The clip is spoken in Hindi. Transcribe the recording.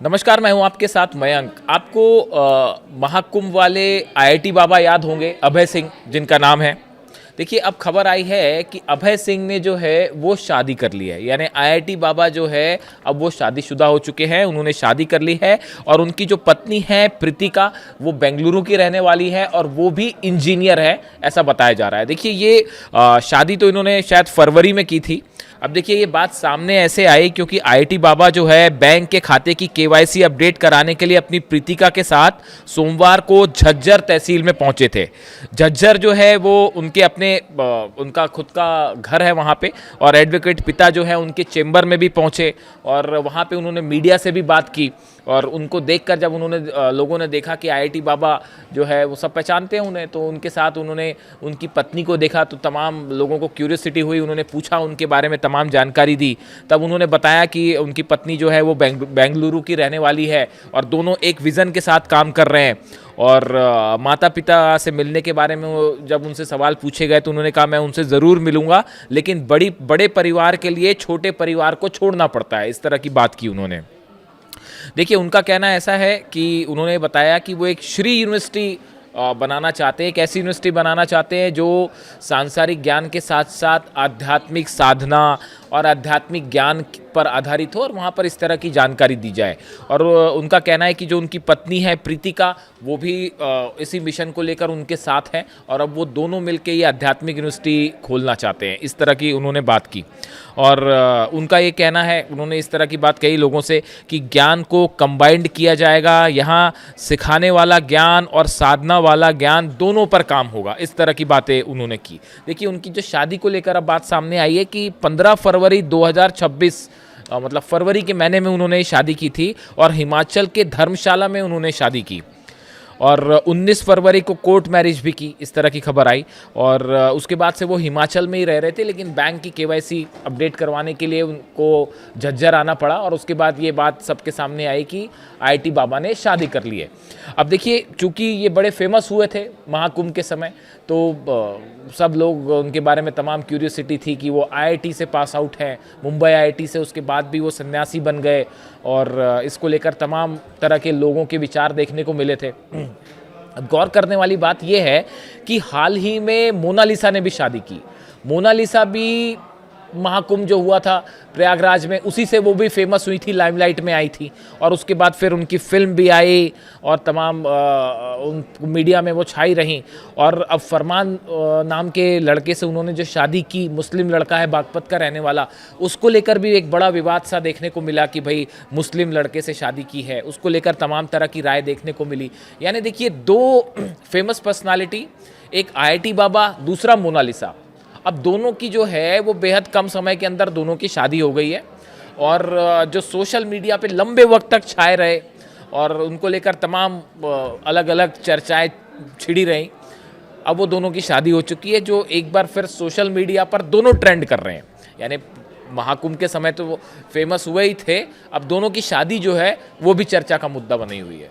नमस्कार, मैं हूं आपके साथ मयंक। आपको महाकुंभ वाले आईआईटी बाबा याद होंगे, अभय सिंह जिनका नाम है। देखिए, अब खबर आई है कि अभय सिंह ने जो है वो शादी कर ली है। यानी आईआईटी बाबा जो है अब वो शादीशुदा हो चुके हैं, उन्होंने शादी कर ली है। और उनकी जो पत्नी है प्रीतिका, वो बेंगलुरु की रहने वाली है और वो भी इंजीनियर है, ऐसा बताया जा रहा है। देखिए, ये शादी तो इन्होंने शायद फरवरी में की थी। अब देखिए, ये बात सामने ऐसे आई क्योंकि आईआईटी बाबा जो है बैंक के खाते की केवाईसी अपडेट कराने के लिए अपनी प्रीतिका के साथ सोमवार को झज्जर तहसील में पहुंचे थे। झज्जर जो है वो उनके अपने उनका खुद का घर है वहाँ पे, और एडवोकेट पिता जो है उनके चेंबर में भी पहुँचे और वहाँ पे उन्होंने मीडिया से भी बात की। और उनको देखकर जब उन्होंने लोगों ने देखा कि आईआईटी बाबा जो है वो सब पहचानते हैं उन्हें, तो उनके साथ उन्होंने उनकी पत्नी को देखा तो तमाम लोगों को क्यूरियोसिटी हुई। उन्होंने पूछा उनके बारे में, तमाम जानकारी दी। तब उन्होंने बताया कि उनकी पत्नी जो है वो बेंगलुरु की रहने वाली है और दोनों एक विज़न के साथ काम कर रहे हैं। और माता पिता से मिलने के बारे में जब उनसे सवाल पूछे गए तो उन्होंने कहा मैं उनसे ज़रूर मिलूंगा, लेकिन बड़े परिवार के लिए छोटे परिवार को छोड़ना पड़ता है। इस तरह की बात की उन्होंने। देखिए, उनका कहना ऐसा है कि उन्होंने बताया कि वो एक श्री यूनिवर्सिटी बनाना चाहते हैं, एक ऐसी यूनिवर्सिटी बनाना चाहते हैं जो सांसारिक ज्ञान के साथ साथ आध्यात्मिक साधना और आध्यात्मिक ज्ञान पर आधारित हो और वहाँ पर इस तरह की जानकारी दी जाए। और उनका कहना है कि जो उनकी पत्नी है प्रीतिका, वो भी इसी मिशन को लेकर उनके साथ हैं और अब वो दोनों मिलकर ये आध्यात्मिक यूनिवर्सिटी खोलना चाहते हैं। इस तरह की उन्होंने बात की। और उनका ये कहना है, उन्होंने इस तरह की बात कही लोगों से कि ज्ञान को कंबाइंड किया जाएगा, यहाँ सिखाने वाला ज्ञान और साधना वाला ज्ञान दोनों पर काम होगा। इस तरह की बातें उन्होंने की। देखिए, उनकी जो शादी को लेकर अब बात सामने आई है कि 15 फरवरी 2026 मतलब फरवरी के महीने में उन्होंने शादी की थी और हिमाचल के धर्मशाला में उन्होंने शादी की। और 19 फरवरी को कोर्ट मैरिज भी की, इस तरह की खबर आई। और उसके बाद से वो हिमाचल में ही रह रहे थे, लेकिन बैंक की केवाईसी अपडेट करवाने के लिए उनको झज्जर आना पड़ा। और उसके बाद ये बात सबके सामने आई कि आईआईटी बाबा ने शादी कर ली है। अब देखिए, चूँकि ये बड़े फेमस हुए थे महाकुंभ के समय, तो सब लोग उनके बारे में तमाम क्यूरियोसिटी थी कि वो आईआईटी से पास आउट हैं, मुंबई आईआईटी से। उसके बाद भी वो सन्यासी बन गए और इसको लेकर तमाम तरह के लोगों के विचार देखने को मिले थे। अब गौर करने वाली बात यह है कि हाल ही में मोनालिसा ने भी शादी की। मोनालिसा भी महाकुंभ जो हुआ था प्रयागराज में, उसी से वो भी फेमस हुई थी, लाइमलाइट में आई थी। और उसके बाद फिर उनकी फिल्म भी आई और तमाम उन मीडिया में वो छाई रहीं। और अब फरमान नाम के लड़के से उन्होंने जो शादी की, मुस्लिम लड़का है, बागपत का रहने वाला, उसको लेकर भी एक बड़ा विवाद सा देखने को मिला कि भाई मुस्लिम लड़के से शादी की है। उसको लेकर तमाम तरह की राय देखने को मिली। यानी देखिए, दो फेमस पर्सनालिटी, एक आईआईटी बाबा, दूसरा मोनालिसा। अब दोनों की जो है वो बेहद कम समय के अंदर दोनों की शादी हो गई है। और जो सोशल मीडिया पे लंबे वक्त तक छाए रहे और उनको लेकर तमाम अलग अलग चर्चाएं छिड़ी रहीं, अब वो दोनों की शादी हो चुकी है, जो एक बार फिर सोशल मीडिया पर दोनों ट्रेंड कर रहे हैं। यानी महाकुंभ के समय तो वो फेमस हुए ही थे, अब दोनों की शादी जो है वो भी चर्चा का मुद्दा बनी हुई है।